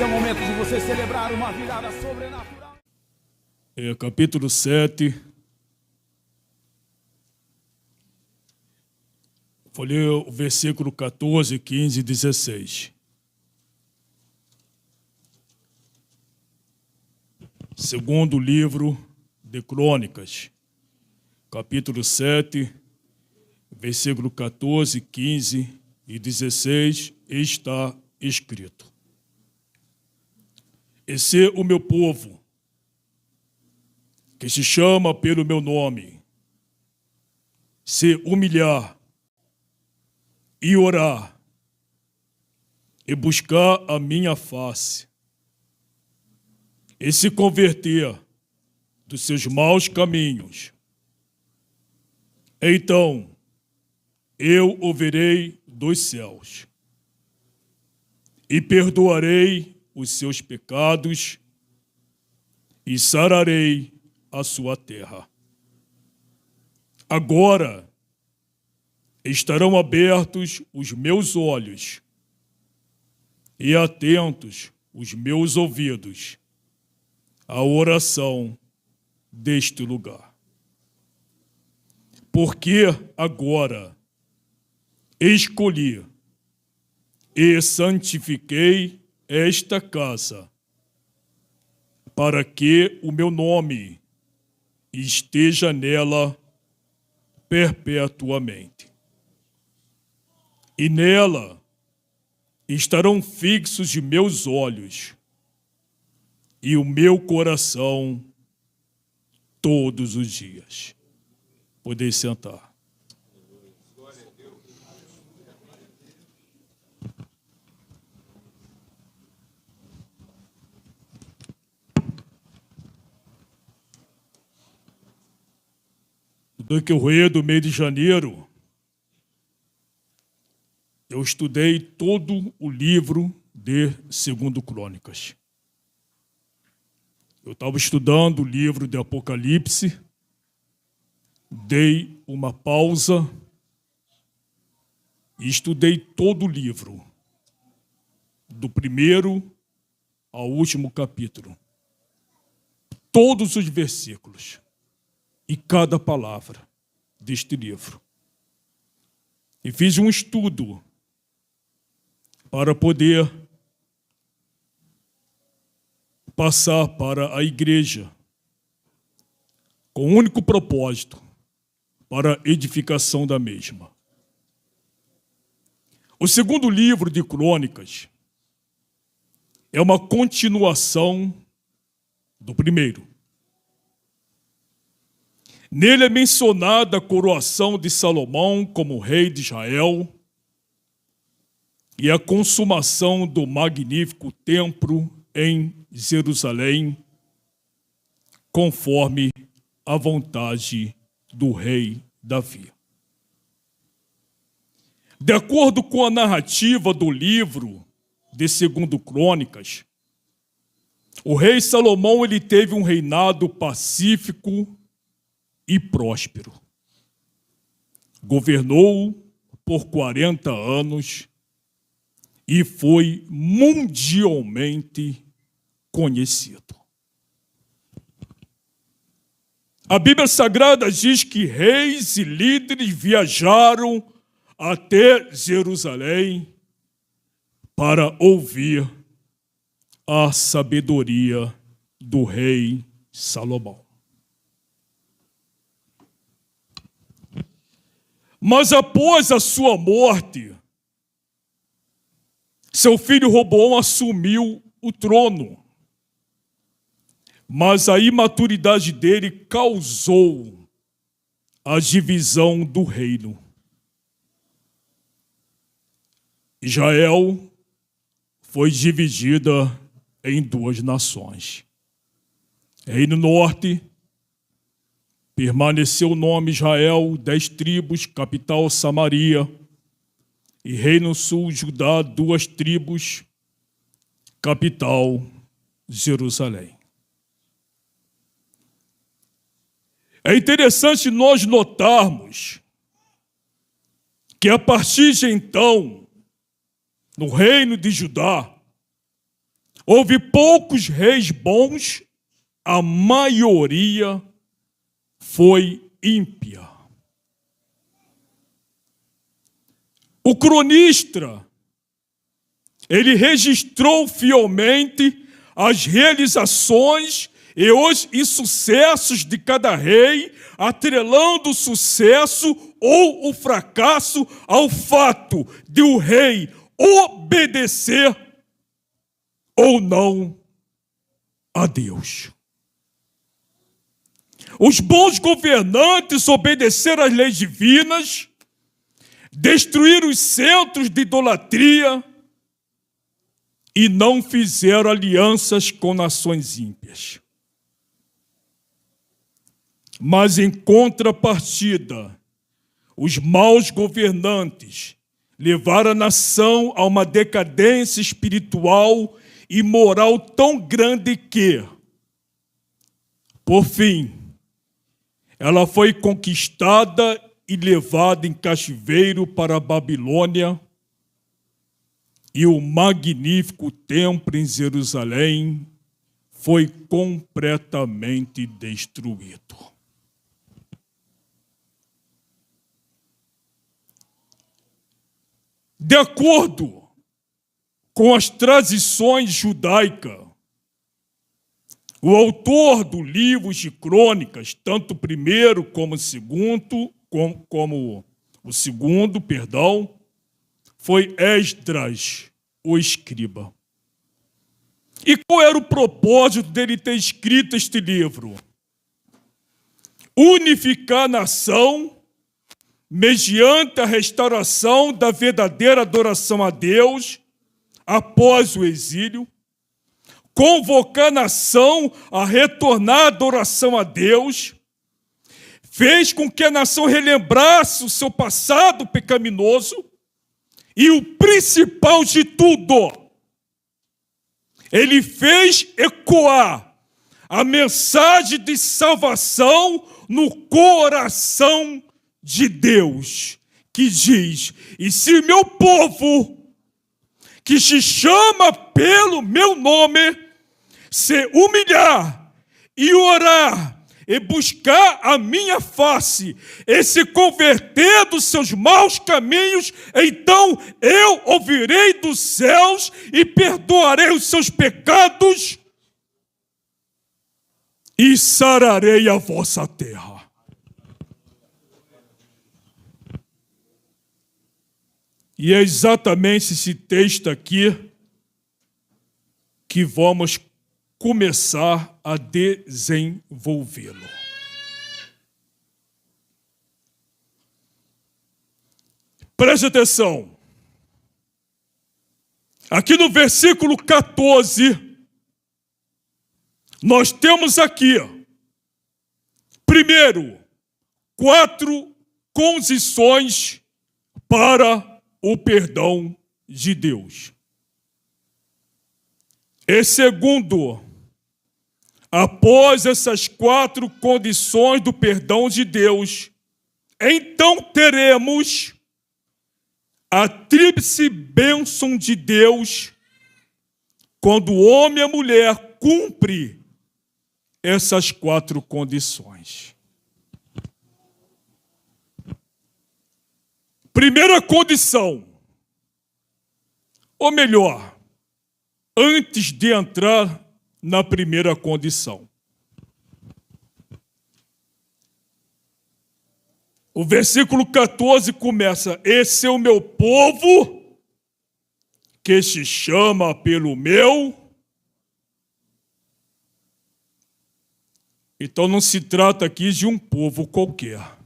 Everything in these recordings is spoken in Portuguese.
Esse é o momento de você celebrar uma virada sobrenatural. Capítulo 7. Vou ler o versículo 14, 15 e 16. Segundo livro de Crônicas, capítulo 7, versículo 14, 15 e 16, está escrito: E se o meu povo, que se chama pelo meu nome, se humilhar e orar e buscar a minha face e se converter dos seus maus caminhos, então eu ouvirei dos céus e perdoarei os seus pecados e sararei a sua terra. Agora estarão abertos os meus olhos e atentos os meus ouvidos à oração deste lugar. Porque agora escolhi e santifiquei esta casa, para que o meu nome esteja nela perpetuamente. E nela estarão fixos de meus olhos e o meu coração todos os dias. Podem sentar. No decorrer do mês de janeiro, eu estudei todo o livro de 2 Crônicas. Eu estava estudando o livro de Apocalipse, dei uma pausa e estudei todo o livro, do primeiro ao último capítulo. Todos os versículos e cada palavra deste livro. E fiz um estudo para poder passar para a igreja com o único propósito, para a edificação da mesma. O segundo livro de Crônicas é uma continuação do primeiro. Nele é mencionada a coroação de Salomão como rei de Israel e a consumação do magnífico templo em Jerusalém, conforme a vontade do rei Davi. De acordo com a narrativa do livro de 2 Crônicas, o rei Salomão ele teve um reinado pacífico e próspero. Governou por 40 anos e foi mundialmente conhecido. A Bíblia Sagrada diz que reis e líderes viajaram até Jerusalém para ouvir a sabedoria do rei Salomão. Mas após a sua morte, seu filho Roboão assumiu o trono. Mas a imaturidade dele causou a divisão do reino. Israel foi dividida em 2 nações. Reino Norte permaneceu o nome Israel, 10 tribos, capital Samaria. E Reino Sul, Judá, 2 tribos, capital Jerusalém. É interessante nós notarmos que a partir de então, no reino de Judá, houve poucos reis bons, a maioria foi ímpia. O cronista, ele registrou fielmente as realizações e os insucessos de cada rei, atrelando o sucesso ou o fracasso ao fato de o rei obedecer ou não a Deus. Os bons governantes obedeceram às leis divinas, destruíram os centros de idolatria e não fizeram alianças com nações ímpias. Mas, em contrapartida, os maus governantes levaram a nação a uma decadência espiritual e moral tão grande que, por fim, ela foi conquistada e levada em cativeiro para a Babilônia, e o magnífico templo em Jerusalém foi completamente destruído. De acordo com as tradições judaicas, o autor do livro de Crônicas, tanto o primeiro como o segundo, foi Esdras, o escriba. E qual era o propósito dele ter escrito este livro? Unificar a nação mediante a restauração da verdadeira adoração a Deus após o exílio, convocar a nação a retornar à adoração a Deus, fez com que a nação relembrasse o seu passado pecaminoso e, o principal de tudo, ele fez ecoar a mensagem de salvação no coração de Deus, que diz: e se meu povo, que se chama pelo meu nome, se humilhar e orar e buscar a minha face e se converter dos seus maus caminhos, então eu ouvirei dos céus e perdoarei os seus pecados e sararei a vossa terra. E é exatamente esse texto aqui que vamos começar a desenvolvê-lo. Preste atenção. Aqui no versículo 14, nós temos aqui, primeiro, 4 condições para o perdão de Deus. E segundo, após essas 4 condições do perdão de Deus, então teremos a tríplice bênção de Deus quando o homem e a mulher cumprem essas 4 condições. Primeira condição, ou melhor, antes de entrar na primeira condição. O versículo 14 começa: esse é o meu povo, que se chama pelo meu. Então não se trata aqui de um povo qualquer.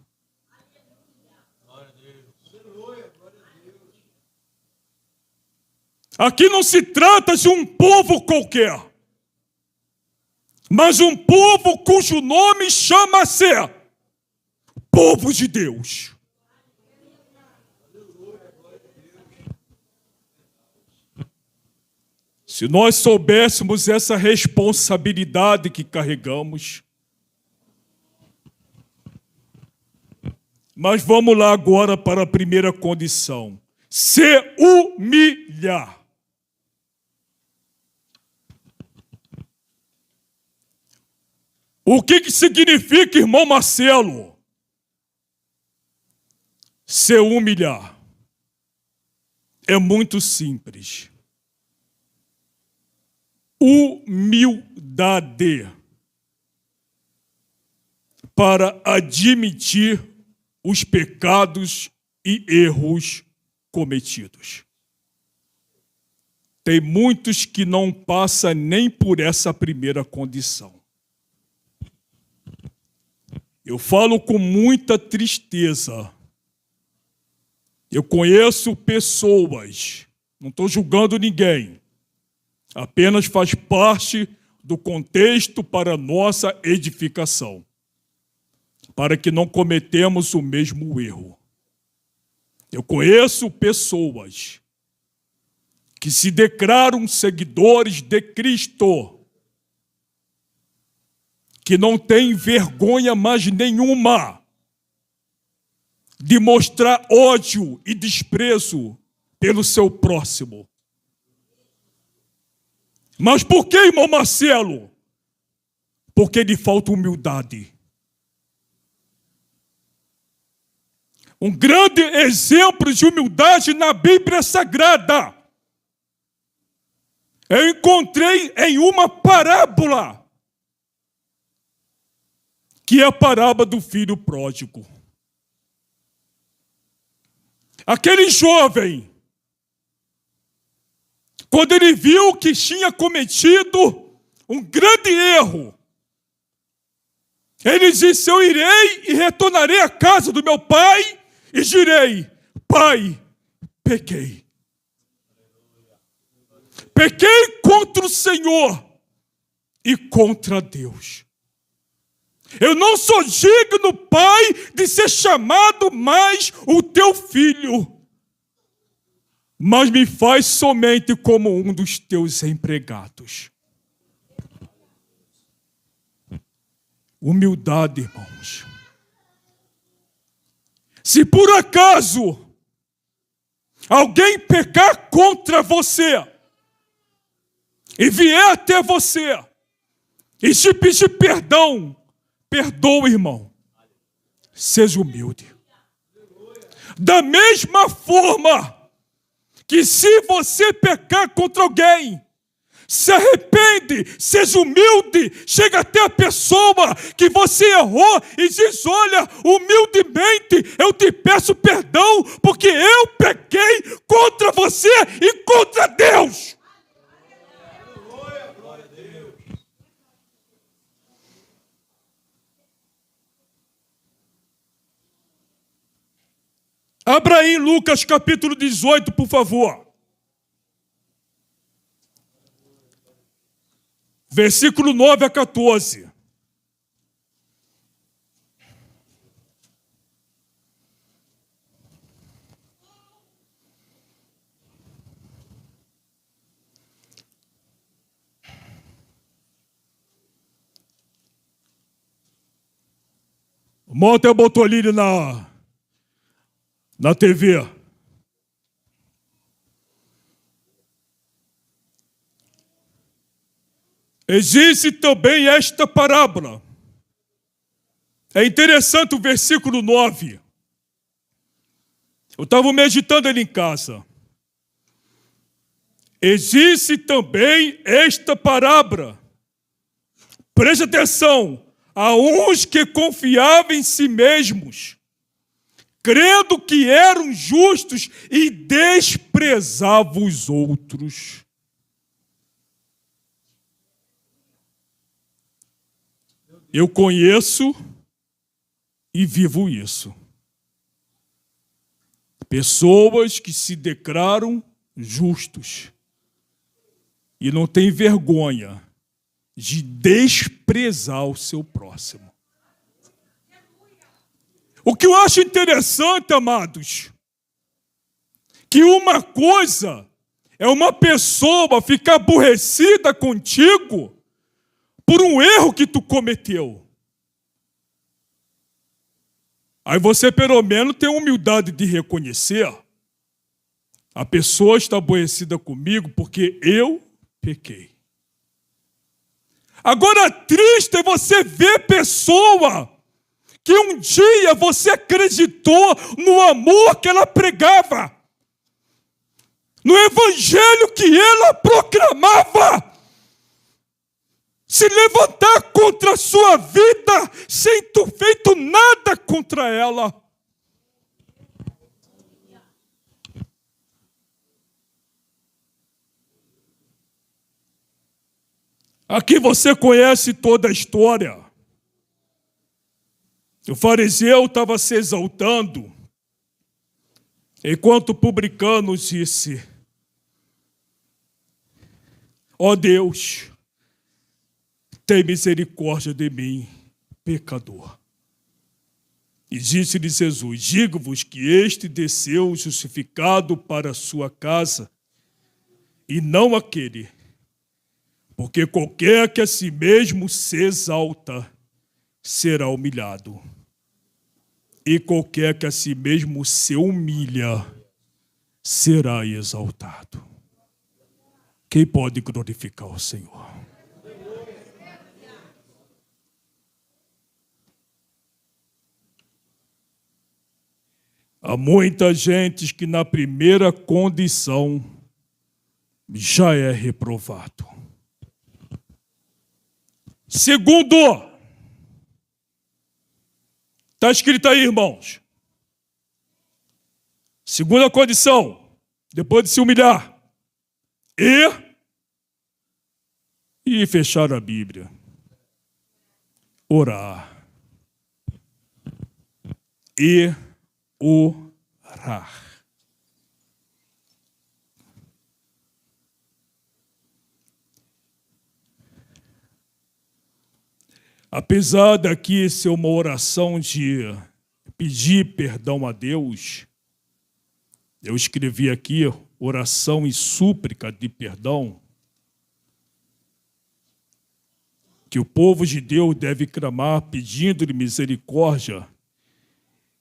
Aqui não se trata de um povo qualquer, mas um povo cujo nome chama-se povo de Deus. Se nós soubéssemos essa responsabilidade que carregamos. Mas vamos lá agora para a primeira condição: se humilhar. O que significa, irmão Marcelo? Se humilhar. É muito simples. Humildade. Para admitir os pecados e erros cometidos. Tem muitos que não passam nem por essa primeira condição. Eu falo com muita tristeza. Eu conheço pessoas, não estou julgando ninguém, apenas faz parte do contexto para a nossa edificação, para que não cometemos o mesmo erro. Eu conheço pessoas que se declaram seguidores de Cristo, que não têm vergonha mais nenhuma de mostrar ódio e desprezo pelo seu próximo. Mas por que, irmão Marcelo? Porque lhe falta humildade. Um grande exemplo de humildade na Bíblia Sagrada eu encontrei em uma parábola, que é a parábola do filho pródigo. Aquele jovem, quando ele viu que tinha cometido um grande erro, ele disse: eu irei e retornarei à casa do meu pai e direi: pai, pequei. Pequei contra o Senhor e contra Deus. Eu não sou digno, pai, de ser chamado mais o teu filho, mas me faz somente como um dos teus empregados. Humildade, irmãos. Se por acaso alguém pecar contra você e vier até você e te pedir perdão, perdoa, irmão. Seja humilde. Da mesma forma que se você pecar contra alguém, se arrepende, seja humilde, chega até a pessoa que você errou e diz: olha, humildemente eu te peço perdão, porque eu pequei contra você e contra Deus. Abra aí Lucas capítulo 18, por favor. Versículo 9 a 14. O Monte botou ali na TV. Existe também esta parábola. É interessante o versículo 9. Eu estava meditando ele em casa. Existe também esta parábola. Preste atenção. A uns que confiavam em si mesmos, crendo que eram justos e desprezavam os outros. Eu conheço e vivo isso. Pessoas que se declaram justos e não têm vergonha de desprezar o seu próximo. O que eu acho interessante, amados, que uma coisa é uma pessoa ficar aborrecida contigo por um erro que tu cometeu. Aí você pelo menos tem a humildade de reconhecer: a pessoa está aborrecida comigo porque eu pequei. Agora, triste é você ver pessoa que um dia você acreditou no amor que ela pregava, no evangelho que ela proclamava, se levantar contra a sua vida sem ter feito nada contra ela. Aqui você conhece toda a história. O fariseu estava se exaltando, enquanto o publicano disse: ó Deus, tem misericórdia de mim, pecador. E disse-lhe Jesus: digo-vos que este desceu justificado para a sua casa, e não aquele. Porque qualquer que a si mesmo se exalta, será humilhado. E qualquer que a si mesmo se humilha, será exaltado. Quem pode glorificar o Senhor? Há muita gente que na primeira condição já é reprovado. Segundo, está escrito aí, irmãos. Segunda condição, depois de se humilhar e fechar a Bíblia, orar e orar. Apesar daqui ser uma oração de pedir perdão a Deus, eu escrevi aqui oração e súplica de perdão, que o povo de Deus deve clamar pedindo-lhe misericórdia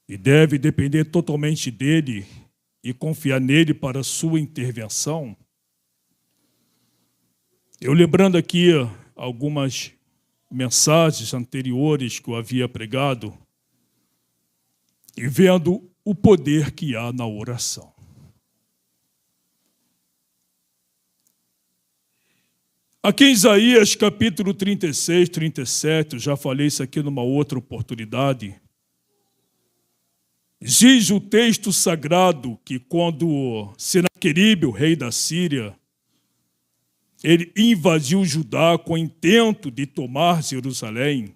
e deve depender totalmente dele e confiar nele para a sua intervenção. Eu lembrando aqui algumas mensagens anteriores que eu havia pregado e vendo o poder que há na oração. Aqui em Isaías capítulo 36, 37, eu já falei isso aqui numa outra oportunidade, diz o texto sagrado que quando Senaqueribe, o rei da Síria, ele invadiu Judá com o intento de tomar Jerusalém,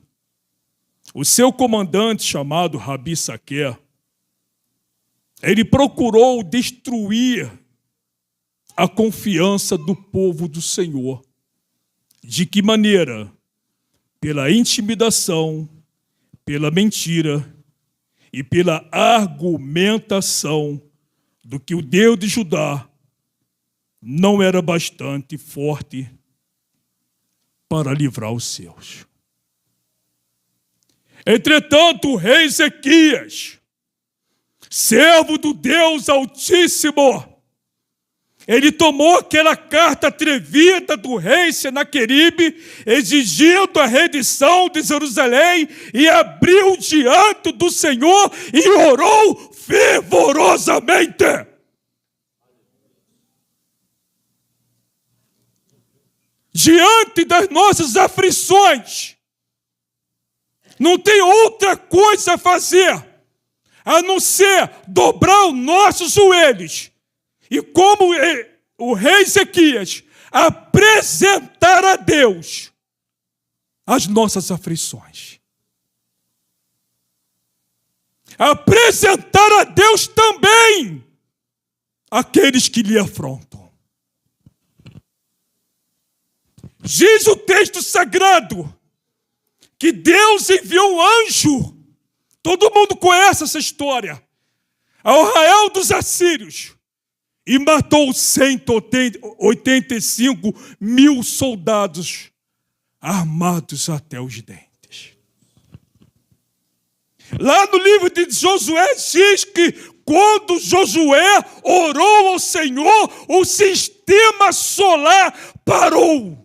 o seu comandante, chamado Rabi Saqué, ele procurou destruir a confiança do povo do Senhor. De que maneira? Pela intimidação, pela mentira e pela argumentação do que o Deus de Judá não era bastante forte para livrar os seus. Entretanto, o rei Ezequias, servo do Deus Altíssimo, ele tomou aquela carta atrevida do rei Senaqueribe, exigindo a rendição de Jerusalém, e abriu diante do Senhor e orou fervorosamente. Diante das nossas aflições, não tem outra coisa a fazer a não ser dobrar os nossos joelhos e, como o rei Ezequias, apresentar a Deus as nossas aflições. Apresentar a Deus também aqueles que lhe afrontam. Diz o texto sagrado que Deus enviou um anjo, todo mundo conhece essa história, ao arraial dos assírios, e matou 185 mil soldados armados até os dentes. Lá no livro de Josué diz que quando Josué orou ao Senhor, o sistema solar parou.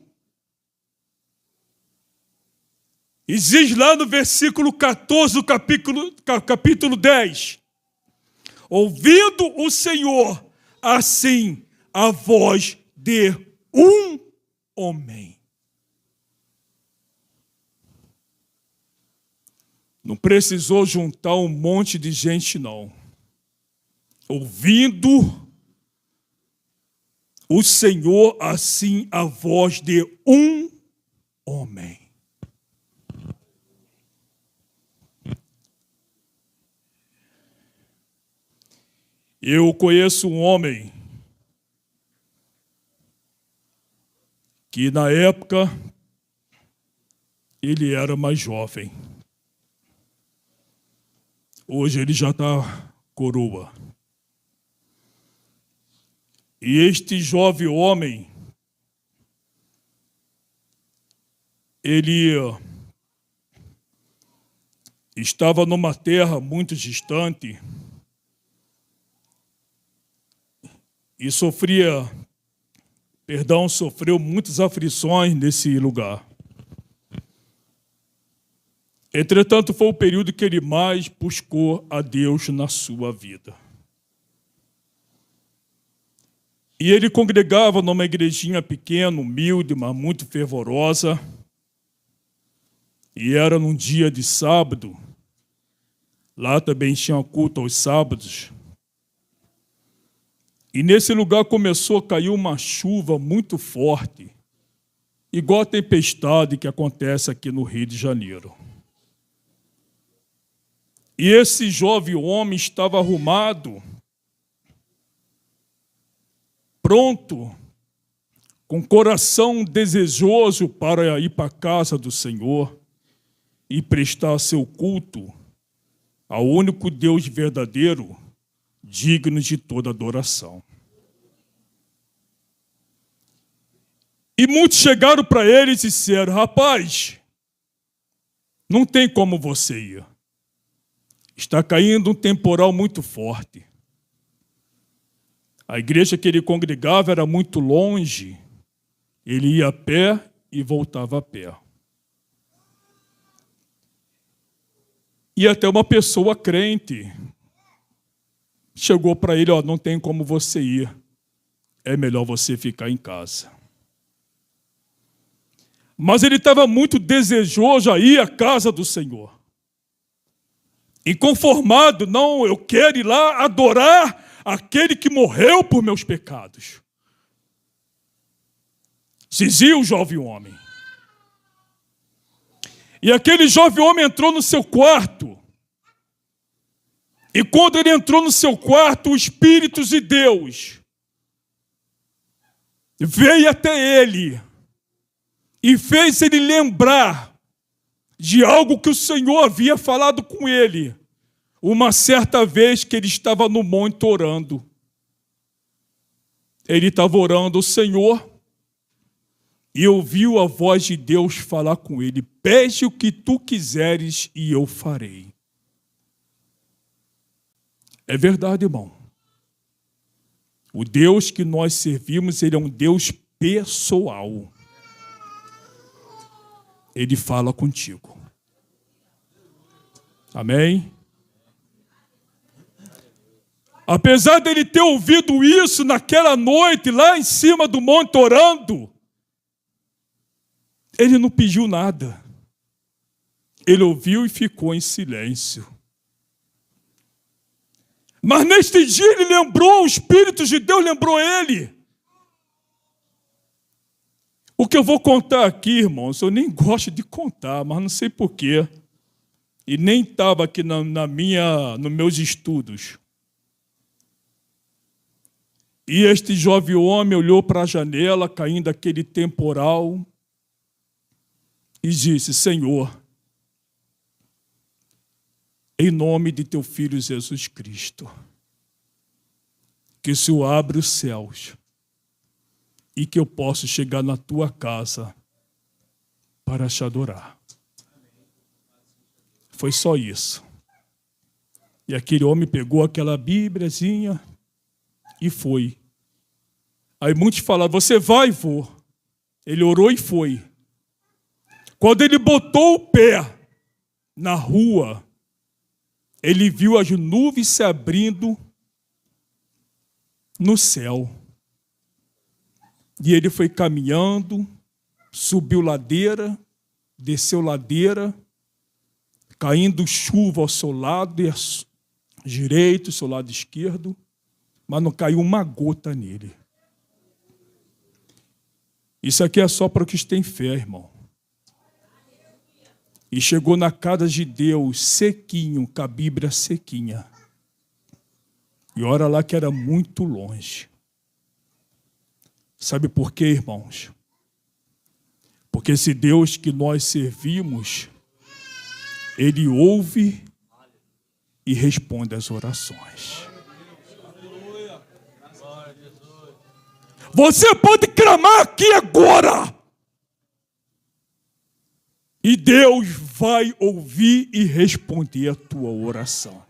E diz lá no versículo 14 do capítulo 10: ouvindo o Senhor, assim, a voz de um homem. Não precisou juntar um monte de gente, não. Ouvindo o Senhor, assim, a voz de um homem. Eu conheço um homem que, na época, ele era mais jovem. Hoje ele já está coroa. E este jovem homem, ele estava numa terra muito distante e sofreu muitas aflições nesse lugar. Entretanto, foi o período que ele mais buscou a Deus na sua vida. E ele congregava numa igrejinha pequena, humilde, mas muito fervorosa. E era num dia de sábado. Lá também tinha culto aos sábados. E nesse lugar começou a cair uma chuva muito forte, igual a tempestade que acontece aqui no Rio de Janeiro. E esse jovem homem estava arrumado, pronto, com coração desejoso para ir para a casa do Senhor e prestar seu culto ao único Deus verdadeiro, digno de toda adoração. E muitos chegaram para ele e disseram: rapaz, não tem como você ir. Está caindo um temporal muito forte. A igreja que ele congregava era muito longe. Ele ia a pé e voltava a pé. E até uma pessoa crente chegou para ele: ó, não tem como você ir. É melhor você ficar em casa. Mas ele estava muito desejoso a ir à casa do Senhor. Inconformado, não, eu quero ir lá adorar aquele que morreu por meus pecados. Dizia o jovem homem. E aquele jovem homem entrou no seu quarto. E quando ele entrou no seu quarto, o Espírito de Deus veio até ele e fez ele lembrar de algo que o Senhor havia falado com ele uma certa vez que ele estava no monte orando. Ele estava orando ao Senhor e ouviu a voz de Deus falar com ele: pede o que tu quiseres e eu farei. É verdade, irmão. O Deus que nós servimos, ele é um Deus pessoal. Ele fala contigo. Amém? Apesar dele ter ouvido isso naquela noite, lá em cima do monte orando, ele não pediu nada. Ele ouviu e ficou em silêncio. Mas neste dia ele lembrou, o Espírito de Deus lembrou ele. O que eu vou contar aqui, irmãos, eu nem gosto de contar, mas não sei porquê. E nem estava aqui nos meus estudos. E este jovem homem olhou para a janela, caindo aquele temporal, e disse: Senhor, em nome de teu Filho Jesus Cristo, que o Senhor abra os céus e que eu possa chegar na tua casa para te adorar. Foi só isso. E aquele homem pegou aquela bíbliazinha e foi. Aí muitos falaram: você vai? Vou. Ele orou e foi. Quando ele botou o pé na rua, ele viu as nuvens se abrindo no céu. E ele foi caminhando, subiu ladeira, desceu ladeira, caindo chuva ao seu lado direito, ao seu lado esquerdo, mas não caiu uma gota nele. Isso aqui é só para os que têm fé, irmão. E chegou na casa de Deus sequinho, com a Bíblia sequinha. E olha lá que era muito longe. Sabe por quê, irmãos? Porque esse Deus que nós servimos, Ele ouve e responde às orações. Você pode clamar aqui agora. E Deus vai ouvir e responder a tua oração.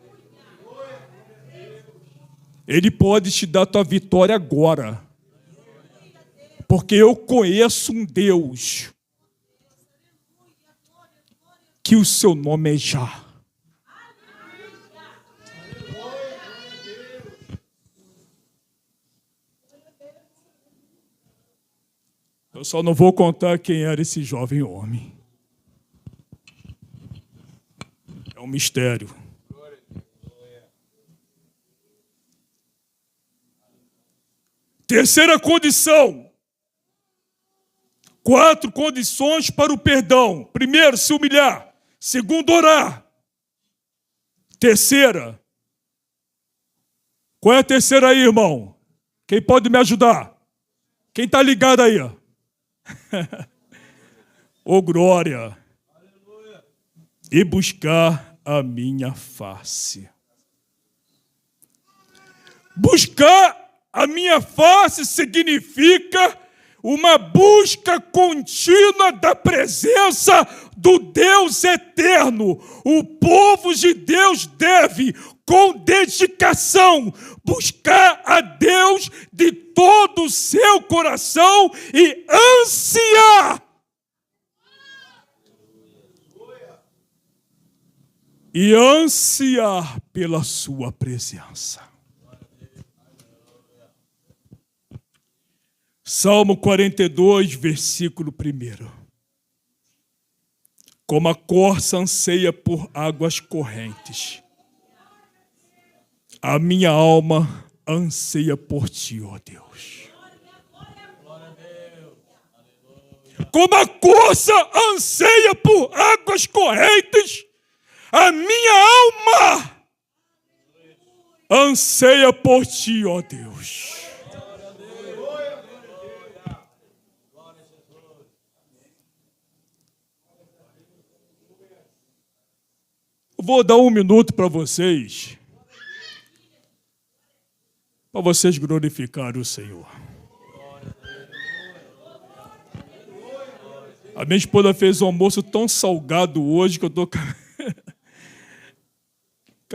Ele pode te dar a tua vitória agora. Porque eu conheço um Deus que o seu nome é Já. Eu só não vou contar quem era esse jovem homem. É um mistério. Terceira condição. 4 condições para o perdão. Primeiro, se humilhar. Segundo, orar. Terceira. Qual é a terceira aí, irmão? Quem pode me ajudar? Quem está ligado aí? Ô, glória. E buscar a minha face. Buscar a minha face significa uma busca contínua da presença do Deus eterno. O povo de Deus deve, com dedicação, buscar a Deus de todo o seu coração e ansiar. E ansiar pela sua presença. Salmo 42, versículo 1. Como a corça anseia por águas correntes, a minha alma anseia por ti, ó Deus. Como a corça anseia por águas correntes, a minha alma anseia por ti, ó Deus. Vou dar 1 minuto para vocês glorificarem o Senhor. A minha esposa fez um almoço tão salgado hoje que eu estou com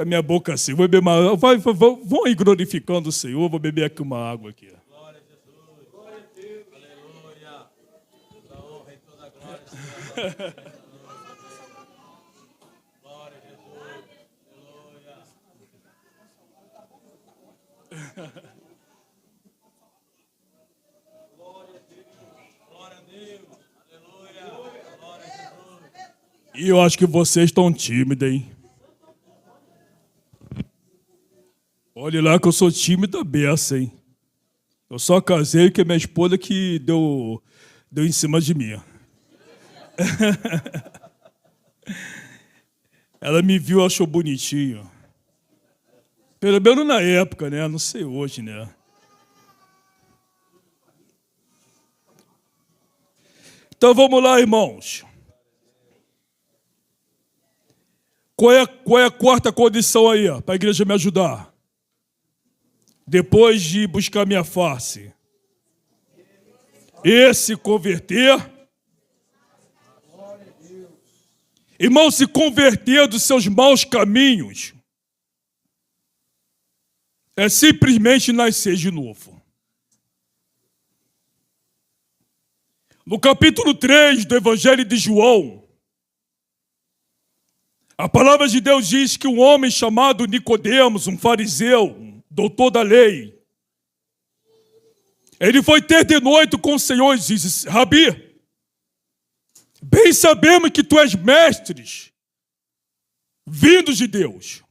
a minha boca assim. Vou beber uma... Vão aí glorificando o Senhor. Vou beber aqui uma água aqui. Glória a Jesus. Glória a Deus. Aleluia. Toda honra e toda glória. E eu acho que vocês estão tímidos, hein? Olha lá que eu sou tímido beça, hein? Eu só casei que é minha esposa que deu em cima de mim. Ela me viu, achou bonitinho. Pelo menos na época, né? Não sei hoje, né? Então vamos lá, irmãos. Qual é a quarta condição aí, para a igreja me ajudar? Depois de buscar minha face. E se converter. Irmão, se converter dos seus maus caminhos é simplesmente nascer de novo. No capítulo 3 do Evangelho de João, a palavra de Deus diz que um homem chamado Nicodemos, um fariseu, um doutor da lei, ele foi ter de noite com o Senhor e disse: Rabi, bem sabemos que tu és mestres, vindos de Deus.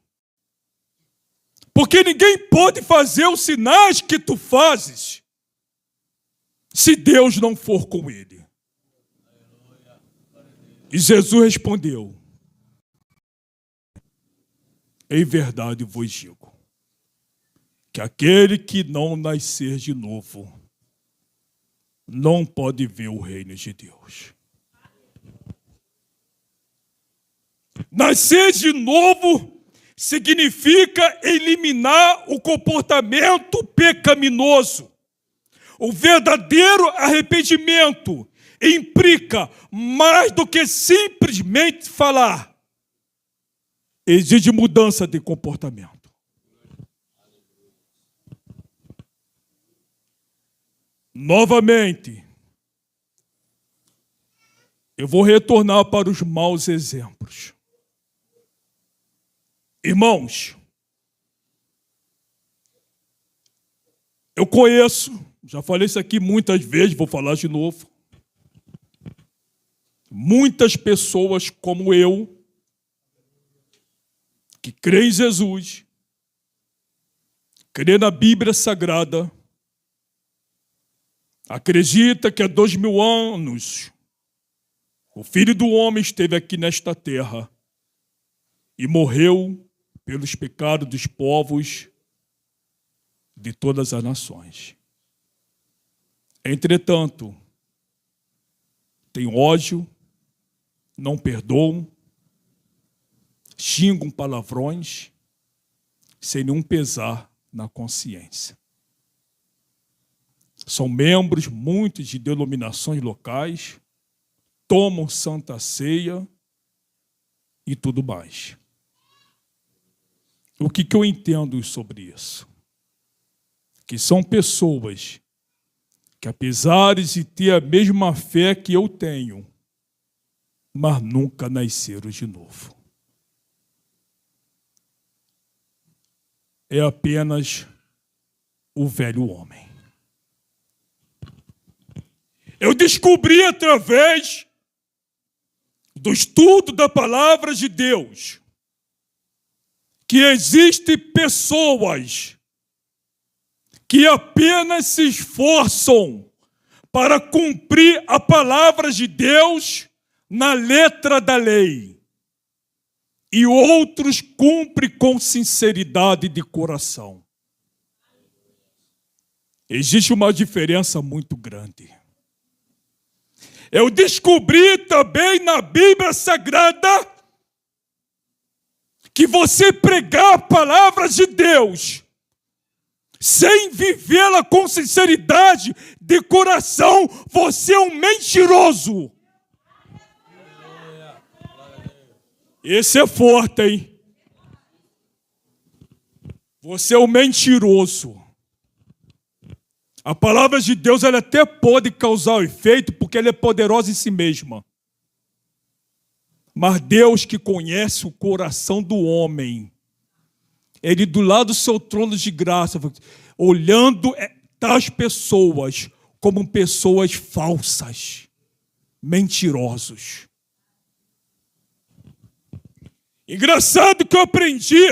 Porque ninguém pode fazer os sinais que tu fazes se Deus não for com ele. E Jesus respondeu: em verdade vos digo, que aquele que não nascer de novo não pode ver o reino de Deus. Nascer de novo significa eliminar o comportamento pecaminoso. O verdadeiro arrependimento implica mais do que simplesmente falar. Exige mudança de comportamento. Novamente, eu vou retornar para os maus exemplos. Irmãos, eu conheço, já falei isso aqui muitas vezes, vou falar de novo. Muitas pessoas como eu, que crê em Jesus, crê na Bíblia Sagrada, acredita que há 2000 anos o Filho do Homem esteve aqui nesta terra e morreu pelos pecados dos povos de todas as nações. Entretanto, tem ódio, não perdoam, xingam palavrões, sem nenhum pesar na consciência. São membros, muitos, de denominações locais, tomam santa ceia e tudo mais. O que eu entendo sobre isso? Que são pessoas que, apesar de ter a mesma fé que eu tenho, mas nunca nasceram de novo. É apenas o velho homem. Eu descobri através do estudo da palavra de Deus que existem pessoas que apenas se esforçam para cumprir a palavra de Deus na letra da lei, e outros cumprem com sinceridade de coração. Existe uma diferença muito grande. Eu descobri também na Bíblia Sagrada que você pregar a palavra de Deus sem vivê-la com sinceridade de coração, você é um mentiroso. Esse é forte, hein? Você é um mentiroso. A palavra de Deus, ela até pode causar efeito, porque ela é poderosa em si mesma. Mas Deus, que conhece o coração do homem, Ele do lado do seu trono de graça, olhando tais pessoas como pessoas falsas, mentirosos. Engraçado que eu aprendi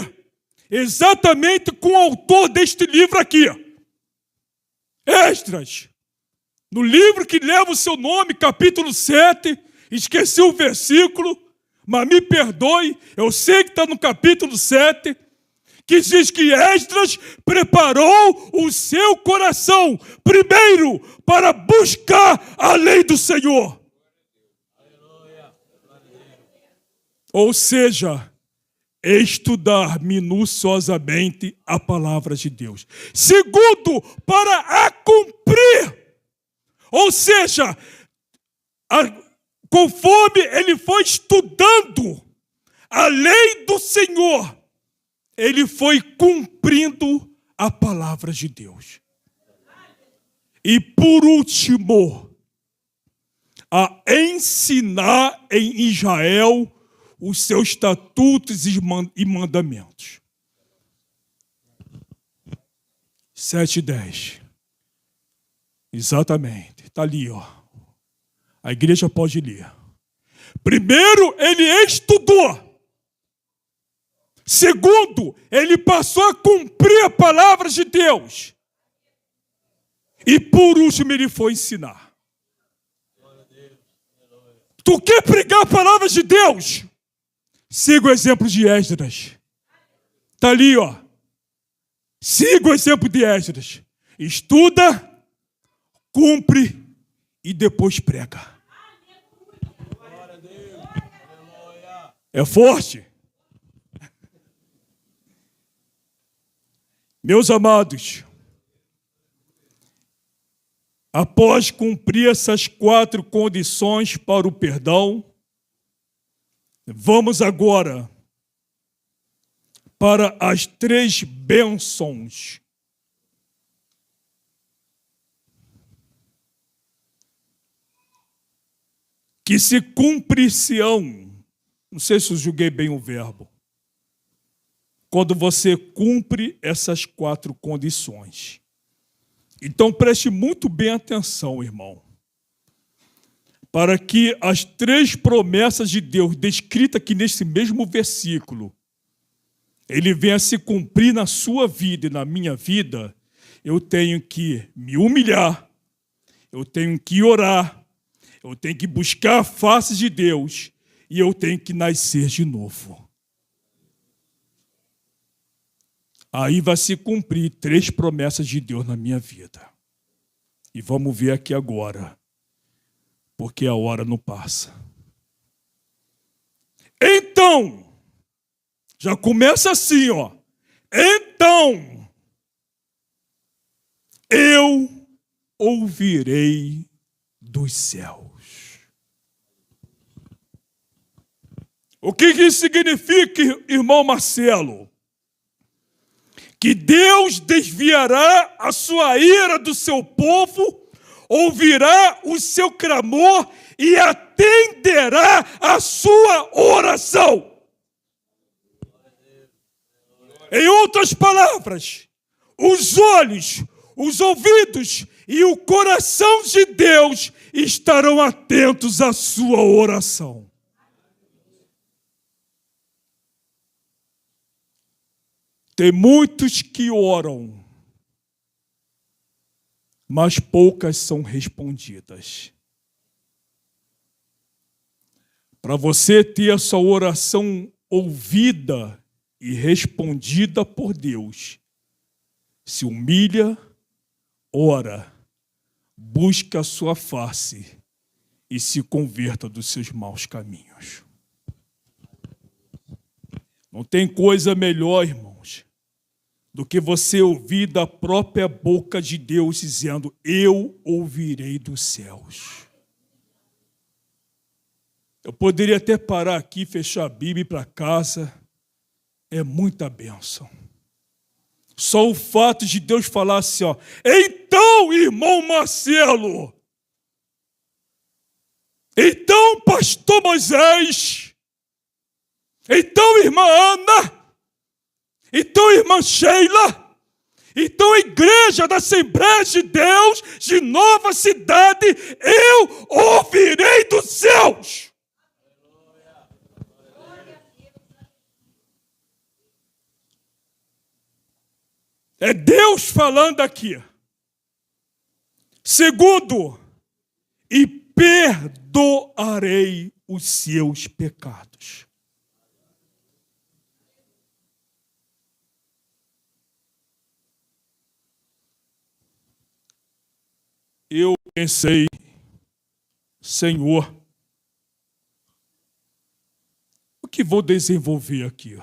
exatamente com o autor deste livro aqui, Esdras. No livro que leva o seu nome, capítulo 7, esqueci o versículo, mas me perdoe, eu sei que está no capítulo 7, que diz que Esdras preparou o seu coração, primeiro, para buscar a lei do Senhor. Ou seja, estudar minuciosamente a palavra de Deus. Segundo, para a cumprir. Ou seja, conforme ele foi estudando a lei do Senhor, ele foi cumprindo a palavra de Deus. E por último, a ensinar em Israel os seus estatutos e mandamentos. 7:10. Exatamente. Está ali, ó. A igreja pode ler. Primeiro, ele estudou. Segundo, ele passou a cumprir a palavra de Deus. E por último, ele foi ensinar. Tu quer pregar a palavra de Deus? Siga o exemplo de Esdras. Está ali, ó. Siga o exemplo de Esdras. Estuda, cumpre e depois prega. É forte. Meus amados, após cumprir essas 4 condições para o perdão, vamos agora para as 3 bênçãos que se cumprir-se-ão. Não sei se eu julguei bem o verbo. Quando você cumpre essas 4 condições. Então preste muito bem atenção, irmão. Para que as 3 promessas de Deus descritas aqui nesse mesmo versículo, ele venha se cumprir na sua vida e na minha vida, eu tenho que me humilhar, eu tenho que orar, eu tenho que buscar a face de Deus e eu tenho que nascer de novo. Aí vai se cumprir 3 promessas de Deus na minha vida. E vamos ver aqui agora, porque a hora não passa. Então, já começa assim, ó. Então, eu ouvirei dos céus. O que isso significa, irmão Marcelo? Que Deus desviará a sua ira do seu povo, ouvirá o seu clamor e atenderá a sua oração. Em outras palavras, os olhos, os ouvidos e o coração de Deus estarão atentos à sua oração. Tem muitos que oram, mas poucas são respondidas. Para você ter a sua oração ouvida e respondida por Deus, se humilha, ora, busca a sua face e se converta dos seus maus caminhos. Não tem coisa melhor, irmãos, do que você ouvir da própria boca de Deus dizendo: eu ouvirei dos céus. Eu poderia até parar aqui, fechar a Bíblia e ir para casa. É muita bênção. Só o fato de Deus falar assim, ó: então, irmão Marcelo, então, pastor Moisés, então, irmã Ana, então, irmã Sheila, então, igreja da Assembleia de Deus de Nova Cidade, eu ouvirei dos céus. É Deus falando aqui. Segundo, e perdoarei os seus pecados. Eu pensei, Senhor, o que vou desenvolver aqui?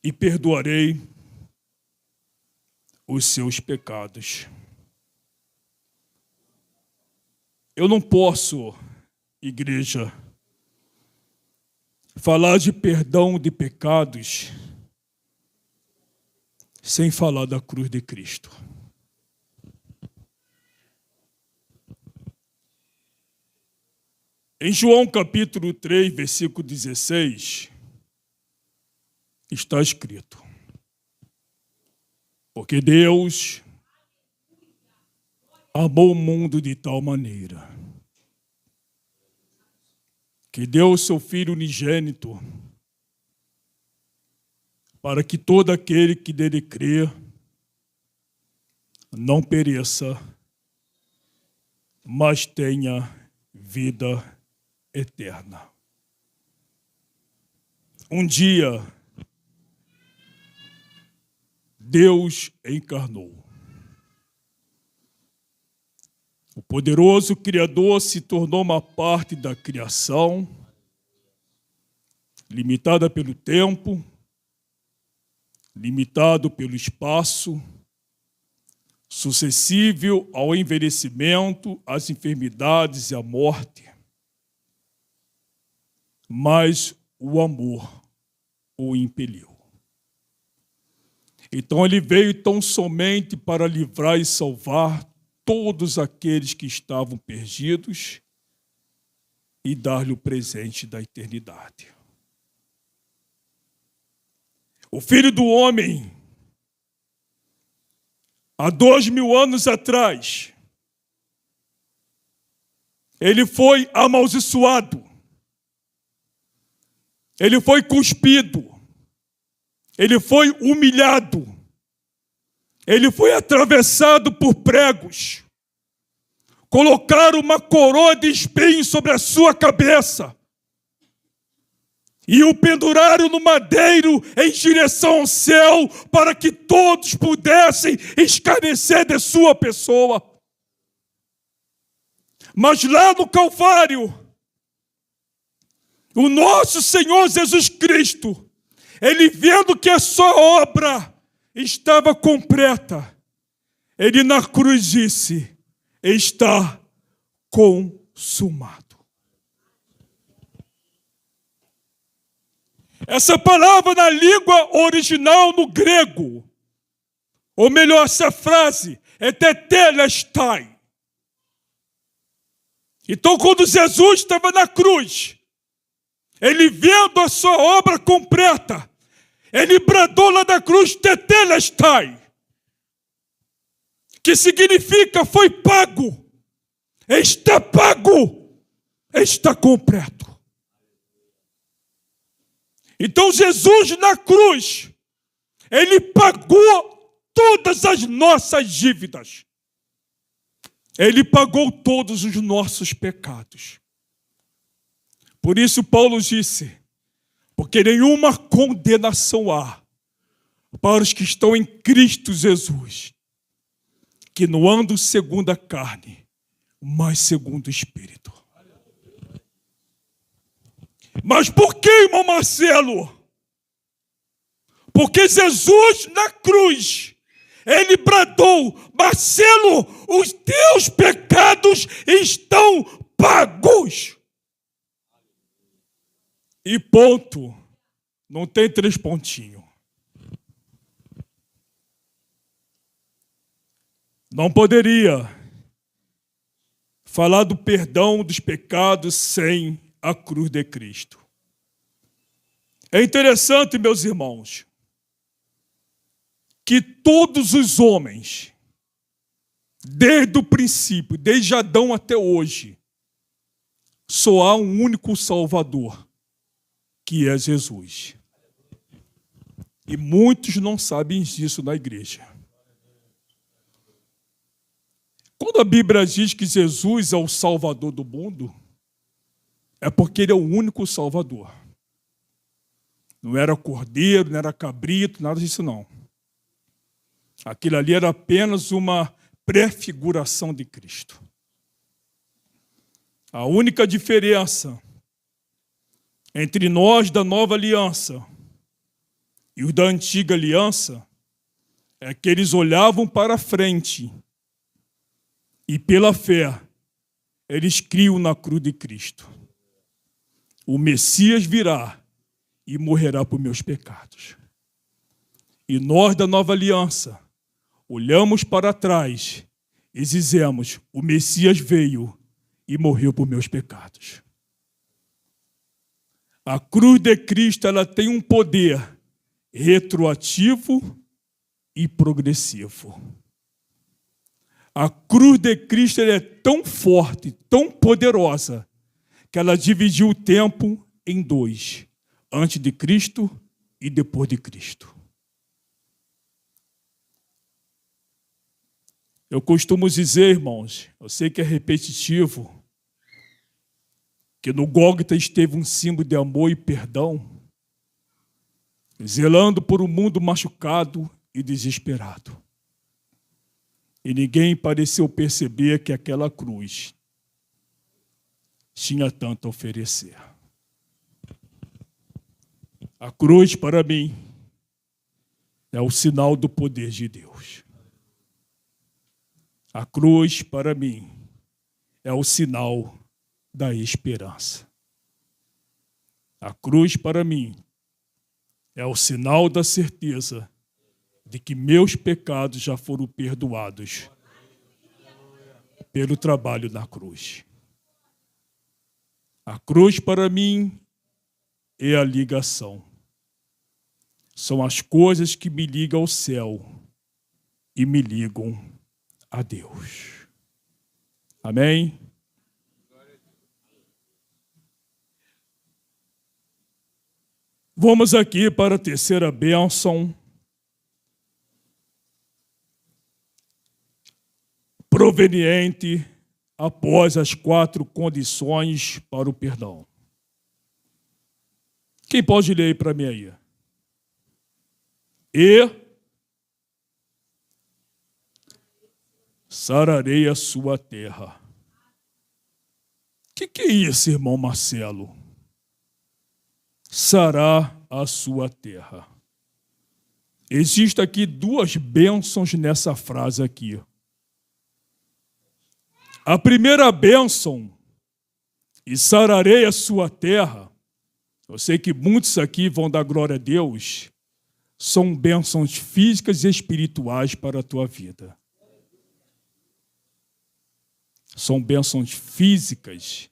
E perdoarei os seus pecados. Eu não posso, igreja, falar de perdão de pecados sem falar da cruz de Cristo. Em João capítulo 3, versículo 16, está escrito: porque Deus amou o mundo de tal maneira que deu o seu Filho unigênito para que todo aquele que nele crê não pereça, mas tenha vida eterna. Um dia, Deus encarnou. O poderoso Criador se tornou uma parte da criação, limitada pelo tempo, limitado pelo espaço, sucessível ao envelhecimento, às enfermidades e à morte. Mas o amor o impeliu. Então ele veio tão somente para livrar e salvar todos aqueles que estavam perdidos e dar-lhe o presente da eternidade. O Filho do Homem, há 2000 anos atrás, ele foi amaldiçoado, ele foi cuspido, ele foi humilhado, ele foi atravessado por pregos, colocaram uma coroa de espinhos sobre a sua cabeça e o penduraram no madeiro em direção ao céu para que todos pudessem escarnecer de sua pessoa. Mas lá no Calvário, o nosso Senhor Jesus Cristo, ele vendo que a sua obra estava completa, ele na cruz disse: está consumado. Essa palavra na língua original, no grego, ou melhor, essa frase é tetelestai. Então, quando Jesus estava na cruz, ele vendo a sua obra completa, ele bradou lá da cruz, tetelestai, que significa foi pago, está pago, está completo. Então Jesus na cruz, ele pagou todas as nossas dívidas. Ele pagou todos os nossos pecados. Por isso Paulo disse: porque nenhuma condenação há para os que estão em Cristo Jesus, que não andam segundo a carne, mas segundo o Espírito. Mas por que, irmão Marcelo? Porque Jesus na cruz, ele bradou: Marcelo, os teus pecados estão pagos. E ponto. Não tem 3 pontinhos. Não poderia falar do perdão dos pecados sem a cruz de Cristo. É interessante, meus irmãos, que todos os homens, desde o princípio, desde Adão até hoje, só há um único Salvador, que é Jesus. E muitos não sabem disso na igreja. Quando a Bíblia diz que Jesus é o Salvador do mundo, é porque ele é o único Salvador. Não era cordeiro, não era cabrito, nada disso não. Aquilo ali era apenas uma prefiguração de Cristo. A única diferença entre nós da nova aliança e os da antiga aliança é que eles olhavam para frente e pela fé eles criam na cruz de Cristo. O Messias virá e morrerá por meus pecados. E nós da nova aliança olhamos para trás e dizemos: o Messias veio e morreu por meus pecados. A cruz de Cristo, ela tem um poder retroativo e progressivo. A cruz de Cristo ela é tão forte, tão poderosa, que ela dividiu o tempo em dois, antes de Cristo e depois de Cristo. Eu costumo dizer, irmãos, eu sei que é repetitivo, que no Gólgota esteve um símbolo de amor e perdão, zelando por um mundo machucado e desesperado. E ninguém pareceu perceber que aquela cruz tinha tanto a oferecer. A cruz, para mim, é o sinal do poder de Deus. A cruz, para mim, é o sinal da esperança. A cruz, para mim, é o sinal da certeza de que meus pecados já foram perdoados pelo trabalho na cruz. A cruz, para mim, é a ligação. São as coisas que me ligam ao céu e me ligam a Deus. Amém? Vamos aqui para a terceira bênção. Proveniente após as 4 condições para o perdão. Quem pode ler aí para mim aí? E sararei a sua terra. O que é isso, irmão Marcelo? Sarar a sua terra. Existem aqui 2 bênçãos nessa frase aqui. A primeira bênção, e sararei a sua terra, eu sei que muitos aqui vão dar glória a Deus, são bênçãos físicas e espirituais para a tua vida. São bênçãos físicas,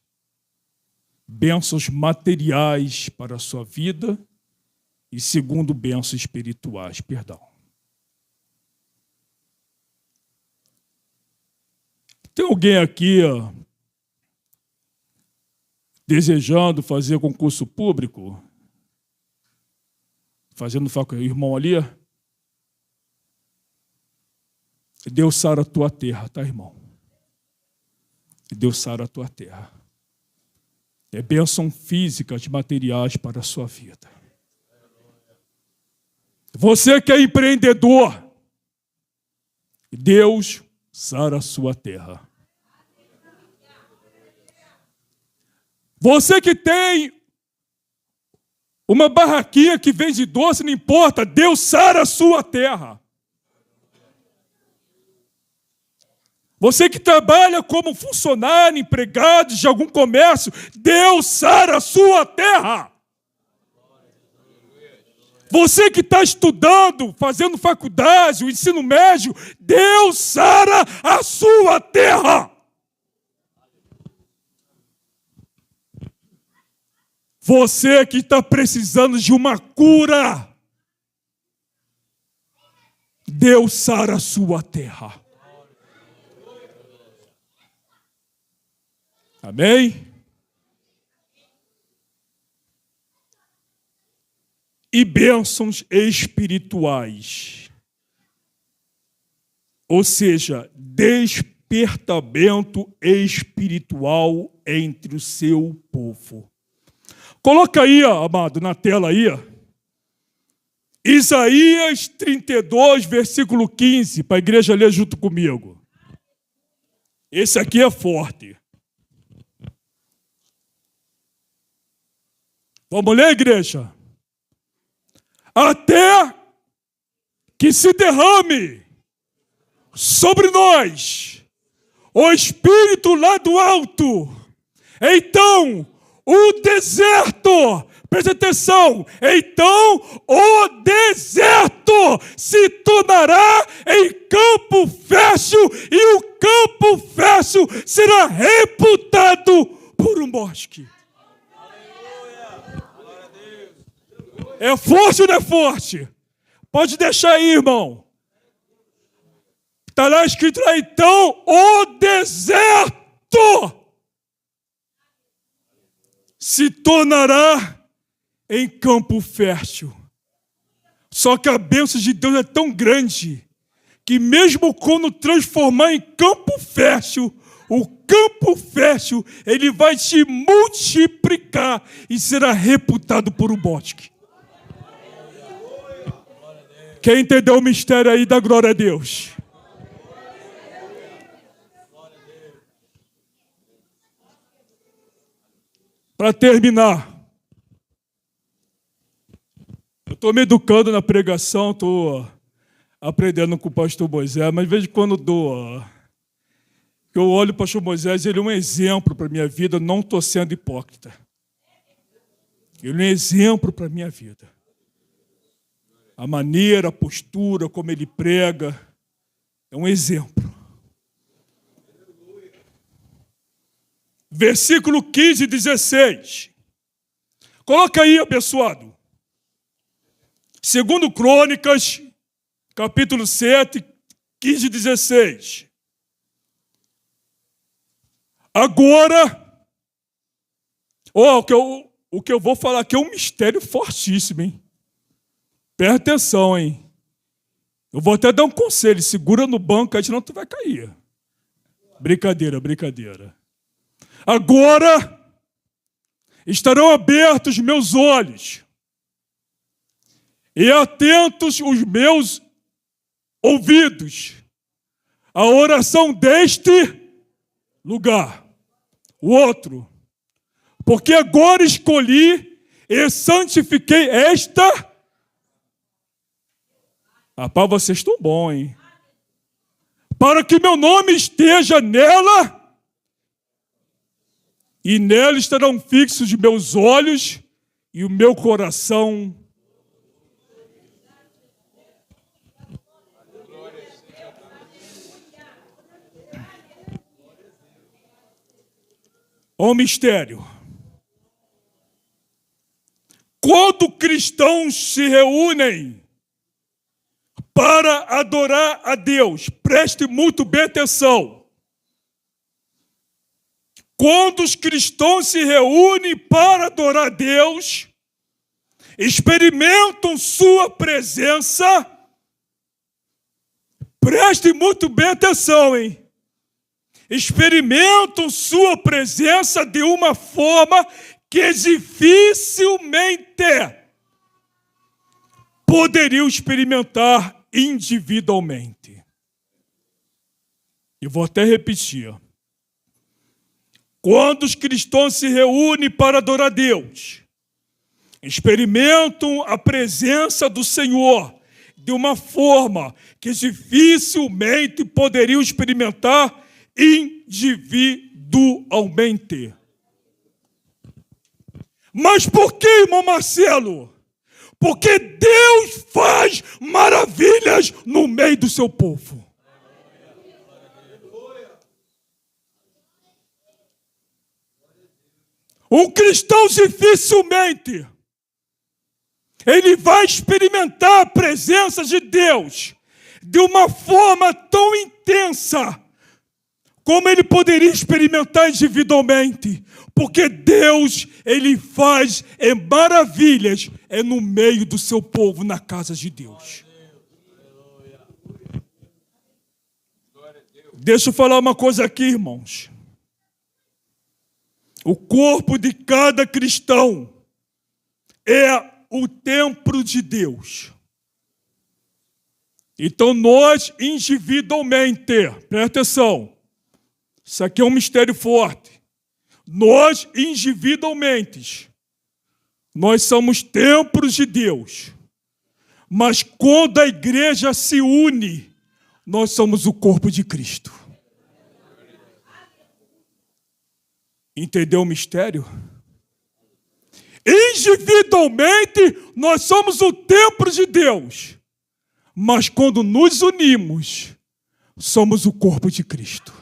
bênçãos materiais para a sua vida e segundo bênçãos espirituais, perdão. Tem alguém aqui desejando fazer concurso público? Fazendo faculdade, irmão ali? Deus sara a tua terra, tá, irmão? Deus sara a tua terra. É bênção físicas, materiais para a sua vida. Você que é empreendedor, Deus sara a sua terra. Você que tem uma barraquinha que vende doce, não importa, Deus sara a sua terra. Você que trabalha como funcionário, empregado de algum comércio, Deus sara a sua terra. Você que está estudando, fazendo faculdade, o ensino médio, Deus sara a sua terra. Você que está precisando de uma cura, Deus sara a sua terra. Amém? E bênçãos espirituais. Ou seja, despertamento espiritual entre o seu povo. Coloca aí, amado, na tela aí. Isaías 32, versículo 15, para a igreja ler junto comigo. Esse aqui é forte. Vamos ler, igreja? Até que se derrame sobre nós o Espírito lá do alto. Então, o deserto, preste atenção, então o deserto se tornará em campo fértil e o campo fértil será reputado por um bosque. É forte ou não é forte? Pode deixar aí, irmão. Está lá escrito lá, então, o deserto se tornará em campo fértil. Só que a bênção de Deus é tão grande que mesmo quando transformar em campo fértil, o campo fértil, ele vai te multiplicar e será reputado por um bosque. Quem entendeu o mistério aí, dá glória a Deus. Para terminar, eu estou me educando na pregação, estou aprendendo com o pastor Moisés, mas de vez em quando eu olho o pastor Moisés, ele é um exemplo para a minha vida, não estou sendo hipócrita. Ele é um exemplo para a minha vida. A maneira, a postura, como ele prega, é um exemplo. Versículo 15 e 16. Coloca aí, abençoado. 2 Crônicas, capítulo 7, 15 e 16. Agora, o que eu vou falar aqui é um mistério fortíssimo, hein? Presta atenção, hein? Eu vou até dar um conselho, segura no banco, aí senão tu vai cair. Brincadeira, brincadeira. Agora estarão abertos meus olhos e atentos os meus ouvidos à oração deste lugar. O outro, porque agora escolhi e santifiquei esta. Rapaz, vocês estão bons, hein? Para que meu nome esteja nela. E nela estarão fixos meus olhos e o meu coração. Ó mistério. Quando cristãos se reúnem para adorar a Deus, preste muito bem atenção. Quando os cristãos se reúnem para adorar a Deus, experimentam sua presença, preste muito bem atenção, hein? Experimentam sua presença de uma forma que dificilmente poderiam experimentar individualmente. Eu vou até repetir. Quando os cristãos se reúnem para adorar a Deus, experimentam a presença do Senhor de uma forma que dificilmente poderiam experimentar individualmente. Mas por que, irmão Marcelo? Porque Deus faz maravilhas no meio do seu povo. Um cristão dificilmente ele vai experimentar a presença de Deus de uma forma tão intensa como ele poderia experimentar individualmente, porque Deus ele faz maravilhas no meio do seu povo, na casa de Deus. Deixa eu falar uma coisa aqui, irmãos. O corpo de cada cristão é o templo de Deus. Então nós individualmente, presta atenção, isso aqui é um mistério forte. Nós individualmente, nós somos templos de Deus. Mas quando a igreja se une, nós somos o corpo de Cristo. Entendeu o mistério? Individualmente, nós somos o templo de Deus. Mas quando nos unimos, somos o corpo de Cristo.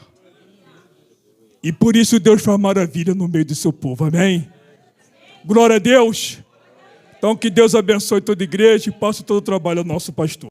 E por isso Deus faz maravilha no meio do seu povo. Amém? Glória a Deus. Então, que Deus abençoe toda a igreja e passe todo o trabalho ao nosso pastor.